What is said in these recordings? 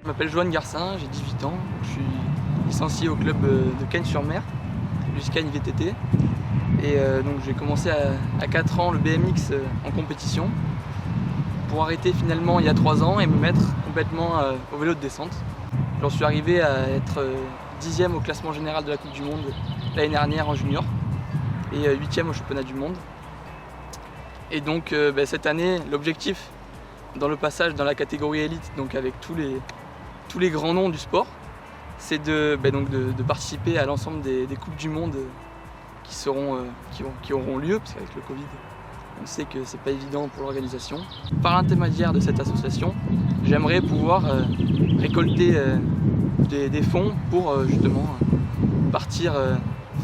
Je m'appelle Joanne Garcin, j'ai 18 ans, je suis licencié au club de Cagnes-sur-Mer, du Cagnes VTT. Et donc j'ai commencé à 4 ans le BMX en compétition pour arrêter finalement il y a 3 ans et me mettre complètement au vélo de descente. J'en suis arrivé à être 10e au classement général de la Coupe du Monde l'année dernière en junior et 8e au championnat du monde. Et donc cette année, l'objectif dans le passage dans la catégorie élite, donc avec tous les grands noms du sport, c'est de participer à l'ensemble des Coupes du Monde qui auront lieu, parce qu'avec le Covid, on sait que c'est pas évident pour l'organisation. Par l'intermédiaire de cette association, j'aimerais pouvoir récolter des fonds pour justement partir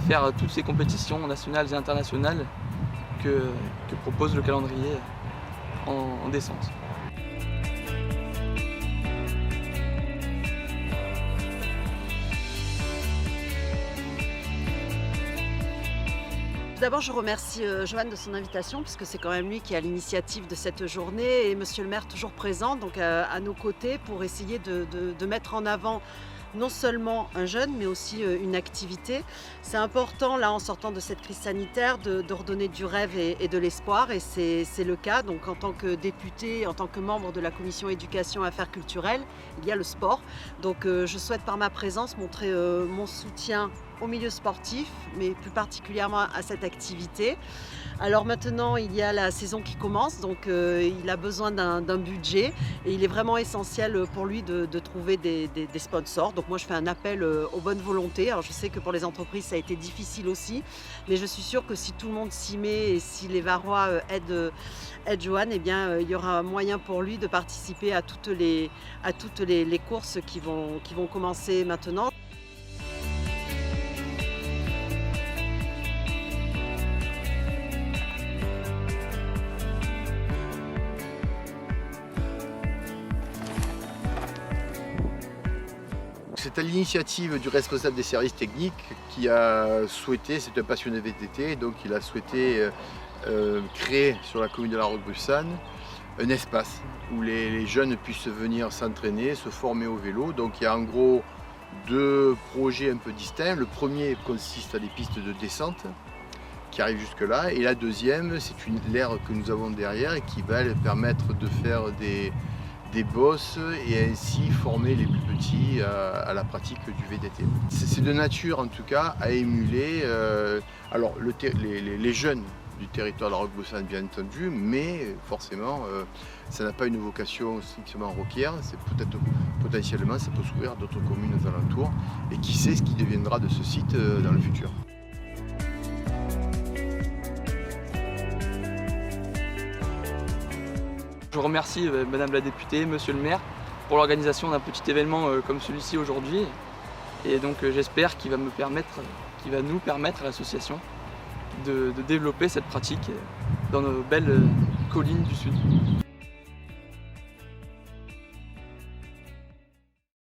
faire toutes ces compétitions nationales et internationales que propose le calendrier en descente. D'abord, je remercie Joanne de son invitation, puisque c'est quand même lui qui a l'initiative de cette journée et Monsieur le maire toujours présent, donc à nos côtés pour essayer de mettre en avant non seulement un jeune, mais aussi une activité. C'est important, là, en sortant de cette crise sanitaire, de redonner du rêve et de l'espoir, et c'est le cas. Donc, en tant que député, en tant que membre de la commission éducation et affaires culturelles, il y a le sport. Donc, je souhaite par ma présence montrer mon soutien au milieu sportif, mais plus particulièrement à cette activité. Alors maintenant, il y a la saison qui commence, donc il a besoin d'un budget et il est vraiment essentiel pour lui de trouver des sponsors. Donc moi, je fais un appel aux bonnes volontés. Alors je sais que pour les entreprises, ça a été difficile aussi, mais je suis sûre que si tout le monde s'y met et si les Varois aident Joanne, eh bien, il y aura moyen pour lui de participer à toutes les courses qui vont commencer maintenant. C'est à l'initiative du responsable des services techniques qui a souhaité, c'est un passionné VTT, donc il a souhaité créer sur la commune de La Roque-Brussanne un espace où les jeunes puissent venir s'entraîner, se former au vélo. Donc il y a en gros 2 projets un peu distincts. Le premier consiste à des pistes de descente qui arrivent jusque là, et la deuxième, c'est l'aire que nous avons derrière et qui va permettre de faire des bosses et ainsi former les plus petits à la pratique du VTT. C'est de nature en tout cas à émuler les jeunes du territoire de La Roque-Brussanne bien entendu, mais forcément ça n'a pas une vocation strictement roquière, c'est peut-être potentiellement ça peut s'ouvrir à d'autres communes aux alentours et qui sait ce qui deviendra de ce site dans le futur. Je remercie Madame la députée, Monsieur le maire pour l'organisation d'un petit événement comme celui-ci aujourd'hui. Et donc j'espère qu'il va nous permettre à l'association de développer cette pratique dans nos belles collines du Sud.